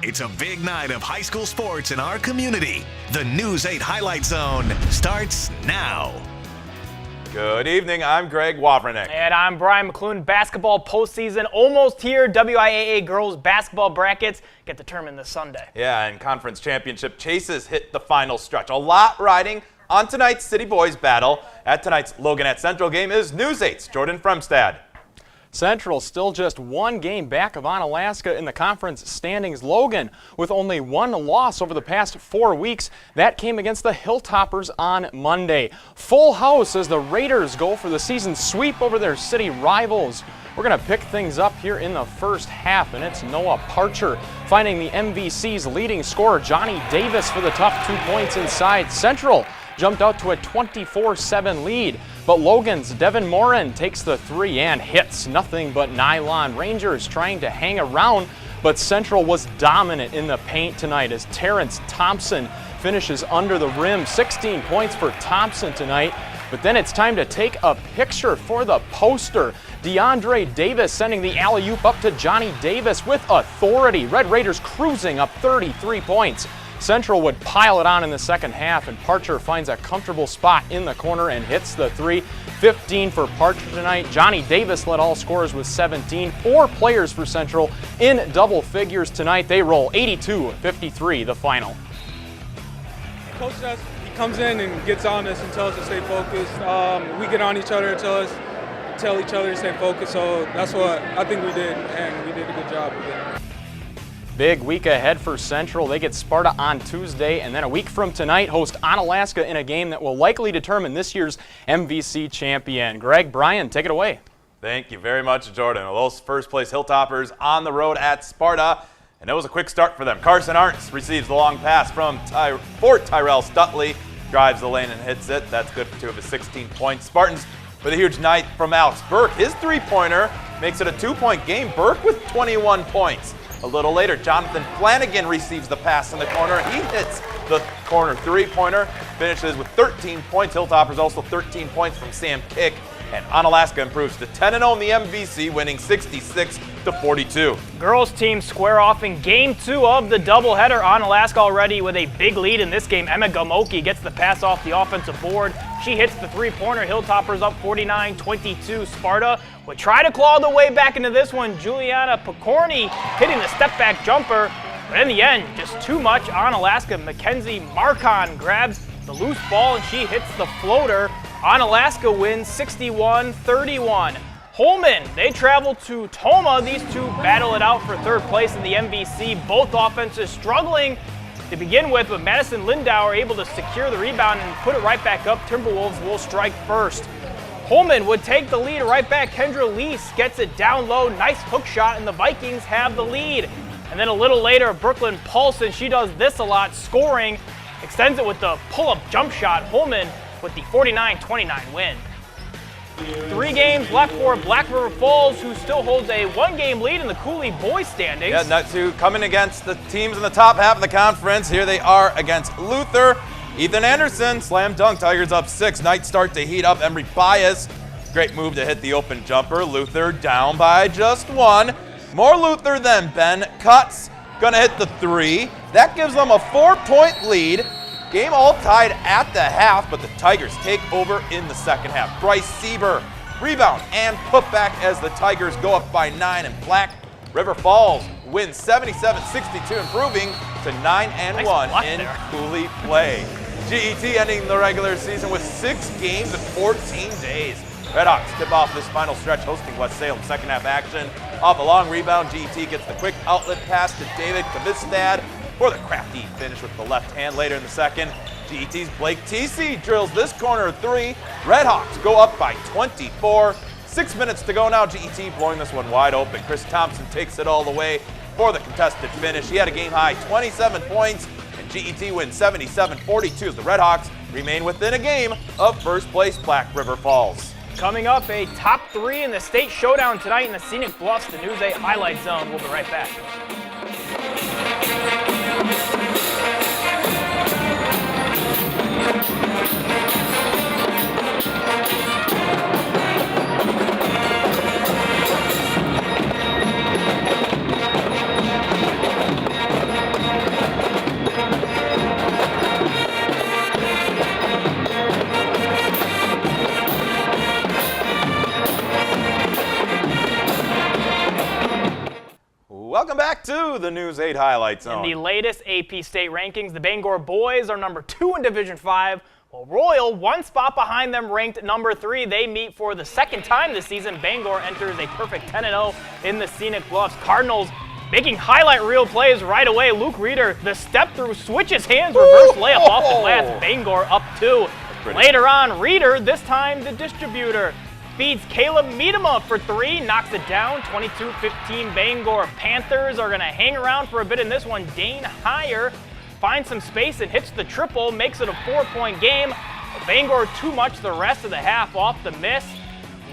It's a big night of high school sports in our community. The News 8 Highlight Zone starts now. Good evening, I'm Greg Wawrinick. And I'm Brian McClune. Basketball postseason almost here. WIAA girls basketball brackets get determined this Sunday. Yeah, and conference championship chases hit the final stretch. A lot riding on tonight's City Boys battle. At tonight's Logan at Central game is News 8's Jordan Fremstad. Central still just one game back of Onalaska in the conference standings. Logan with only one loss over the past 4 weeks. That came against the Hilltoppers on Monday. Full house as the Raiders go for the season sweep over their city rivals. We're going to pick things up here in the first half, and it's Noah Parcher finding the MVC's leading scorer, Johnny Davis, for the tough 2 points inside. Central jumped out to a 24-7 lead, but Logan's Devin Morin takes the three and hits. Nothing but nylon. Rangers trying to hang around, but Central was dominant in the paint tonight as Terrence Thompson finishes under the rim. 16 points for Thompson tonight, but then it's time to take a picture for the poster. DeAndre Davis sending the alley-oop up to Johnny Davis with authority. Red Raiders cruising up 33 points. Central would pile it on in the second half, and Parcher finds a comfortable spot in the corner and hits the three. 15 for Parcher tonight. Johnny Davis led all scorers with 17. 4 players for Central in double figures tonight. They roll 82-53, the final. Coach does, he comes in and gets on us and tells us to stay focused. We get on each other and tell each other to stay focused, so that's what I think we did, and we did a good job of it. Big week ahead for Central. They get Sparta on Tuesday, and then a week from tonight host Onalaska in a game that will likely determine this year's MVC champion. Greg, Brian, take it away. Thank you very much, Jordan. Well, those first-place Hilltoppers on the road at Sparta, and it was a quick start for them. Carson Arntz receives the long pass from Fort Tyrell Stutley, drives the lane and hits it. That's good for 2 of his 16 points. Spartans with a huge night from Alex Burke. His three-pointer makes it a 2-point game. Burke with 21 points. A little later, Jonathan Flanagan receives the pass in the corner. He hits the corner three-pointer, finishes with 13 points. Hilltoppers also 13 points from Sam Kick. And Onalaska improves to 10-0 in the MVC, winning 66-42. Girls team square off in Game 2 of the doubleheader. Onalaska already with a big lead in this game. Emma Gamoki gets the pass off the offensive board. She hits the three-pointer. Hilltoppers up 49-22. Sparta would try to claw their way back into this one. Juliana Picorni hitting the step-back jumper. But in the end, just too much. Onalaska, Mackenzie Marcon grabs the loose ball and she hits the floater. Onalaska wins 61-31. Holman, they travel to Toma. These two battle it out for third place in the MVC. Both offenses struggling to begin with, but Madison Lindauer able to secure the rebound and put it right back up. Timberwolves will strike first. Holman would take the lead right back. Kendra Lease gets it down low. Nice hook shot, and the Vikings have the lead. And then a little later, Brooklyn Paulson, she does this a lot, scoring, extends it with the pull-up jump shot. Holman with the 49-29 win. 3 games left for Black River Falls, who still holds a 1-game lead in the Cooley boys standings. Yeah, not two coming against the teams in the top half of the conference. Here they are against Luther. Ethan Anderson, slam dunk, Tigers up 6. Night start to heat up. Emery Bias, great move to hit the open jumper. Luther down by just 1. More Luther than Ben Cuts, gonna hit the 3. That gives them a 4-point lead. Game all tied at the half, but the Tigers take over in the second half. Bryce Sieber, rebound and putback as the Tigers go up by 9, and Black River Falls wins 77-62, improving to 9-1 in Cooley play. GET ending the regular season with 6 games in 14 days. Redhawks tip off this final stretch hosting West Salem. Second half action off a long rebound. GET gets the quick outlet pass to David Kavistad for the crafty finish with the left hand later in the second. GET's Blake TC drills this corner 3. Redhawks go up by 24. 6 minutes to go now. GET blowing this one wide open. Chris Thompson takes it all the way for the contested finish. He had a game high 27 points, and GET wins 77-42 as the Redhawks remain within a game of first place Black River Falls. Coming up, a top 3 in the state showdown tonight in the Scenic Bluffs, the News 8 Highlight Zone. We'll be right back. to the News 8 Highlight Zone. In the latest AP State rankings, the Bangor boys are number 2 in Division 5, while Royal, one spot behind them, ranked number 3. They meet for the second time this season. Bangor enters a perfect 10-0 in the Scenic Bluffs. Cardinals making highlight reel plays right away. Luke Reeder, the step-through, switches hands, reverse layup off the glass. Bangor up 2. Later on, Reeder, this time the distributor, feeds Caleb Miedema for 3, knocks it down, 22-15 Bangor. Panthers are going to hang around for a bit in this one. Dane Heyer finds some space and hits the triple, makes it a 4-point game. Bangor too much the rest of the half off the miss.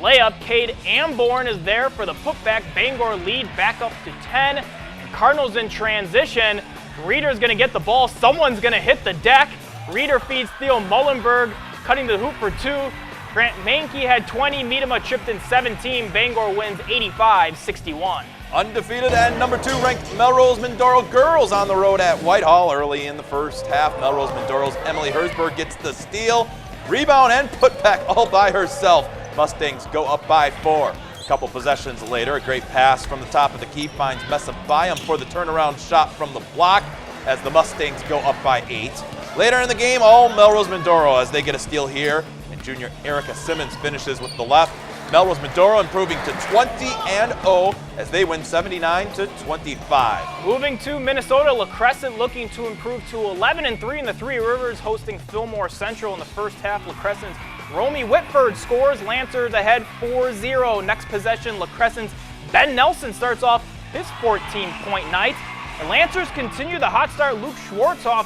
Layup, Cade Amborn is there for the putback. Bangor lead back up to 10. And Cardinals in transition. Reeder's going to get the ball. Someone's going to hit the deck. Reeder feeds Theo Mullenberg, cutting the hoop for 2. Grant Mankey had 20, Miedema chipped in 17. Bangor wins 85-61. Undefeated and number 2 ranked Melrose Mindoro girls on the road at Whitehall early in the first half. Melrose Mindoro's Emily Herzberg gets the steal, rebound, and putback all by herself. Mustangs go up by 4. A couple possessions later, a great pass from the top of the key finds Messa Byam for the turnaround shot from the block as the Mustangs go up by 8. Later in the game, all Melrose Mindoro as they get a steal here. Junior Erica Simmons finishes with the left. Melrose Mindoro improving to 20-0 as they win 79-25. Moving to Minnesota, La Crescent looking to improve to 11-3 in the Three Rivers, hosting Fillmore Central in the first half. La Crescent's Romy Whitford scores, Lancers ahead 4-0. Next possession, La Crescent's Ben Nelson starts off his 14-point night. And Lancers continue the hot start. Luke Schwartzoff,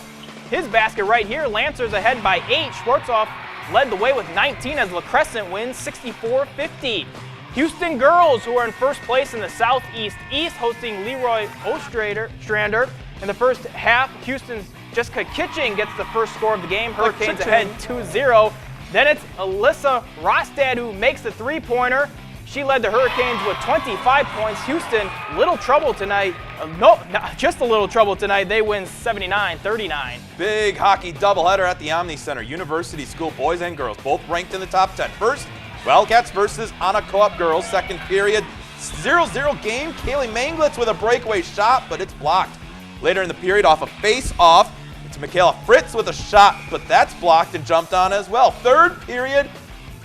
his basket right here. Lancers ahead by 8. Schwartzoff led the way with 19 as La Crescent wins 64-50. Houston girls, who are in first place in the Southeast East, hosting Leroy Ostrander. In the first half, Houston's Jessica Kitching gets the first score of the game. Hurricanes ahead 2-0. Then it's Alyssa Rostad who makes the three-pointer. She led the Hurricanes with 25 points. Houston, little trouble tonight. Just a little trouble tonight. They win 79-39. Big hockey doubleheader at the Omni Center. University School boys and girls, both ranked in the top 10. First, Wildcats versus Anna Co-op girls. Second period, 0-0 game. Kaylee Manglitz with a breakaway shot, but it's blocked. Later in the period, off a face-off, it's Michaela Fritz with a shot, but that's blocked and jumped on as well. Third period,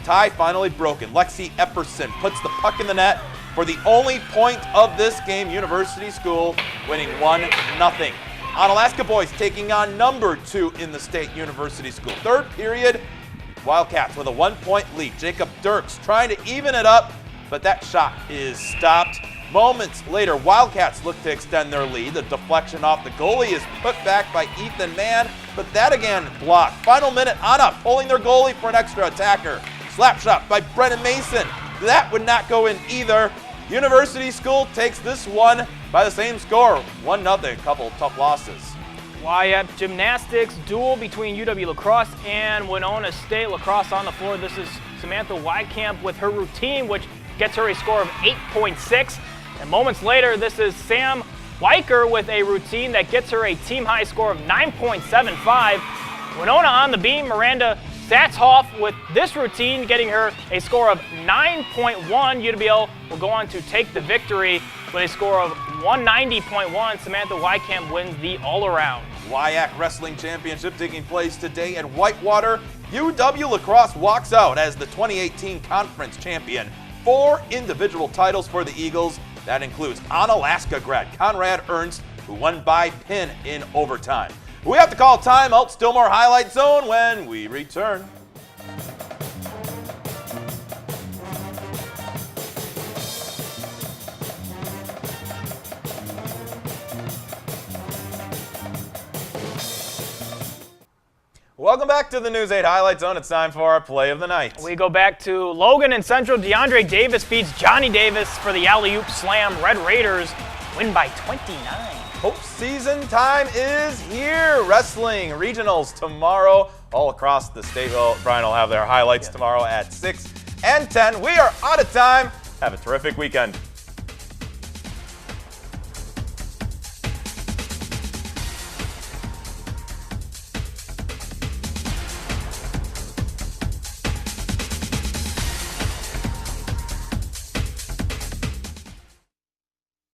tie finally broken. Lexi Epperson puts the puck in the net for the only point of this game. University School winning 1-0. Onalaska boys taking on number 2 in the state, University School. Third period, Wildcats with a 1-point lead. Jacob Dirks trying to even it up, but that shot is stopped. Moments later, Wildcats look to extend their lead. The deflection off the goalie is put back by Ethan Mann, but that again blocked. Final minute, Anna pulling their goalie for an extra attacker. Slap shot by Brennan Mason. That would not go in either. University School takes this one by the same score, 1-0. Couple of tough losses. YF Gymnastics duel between UW La Crosse and Winona State. La Crosse on the floor. This is Samantha Wykamp with her routine, which gets her a score of 8.6. And moments later, this is Sam Weicker with a routine that gets her a team-high score of 9.75. Winona on the beam, Miranda Satzhoff with this routine, getting her a score of 9.1. UWL will go on to take the victory with a score of 190.1. Samantha Wykamp wins the all-around. WIAC Wrestling Championship taking place today at Whitewater. UW La Crosse walks out as the 2018 conference champion. 4 individual titles for the Eagles. That includes Onalaska grad Conrad Ernst, who won by pin in overtime. We have to call time out. Still more Highlight Zone when we return. Welcome back to the News 8 Highlight Zone. It's time for our play of the night. We go back to Logan and Central. DeAndre Davis feeds Johnny Davis for the alley-oop slam. Red Raiders win by 29. Postseason time is here. Wrestling regionals tomorrow all across the state. Well, Brian will have their highlights tomorrow at 6 and 10. We are out of time. Have a terrific weekend.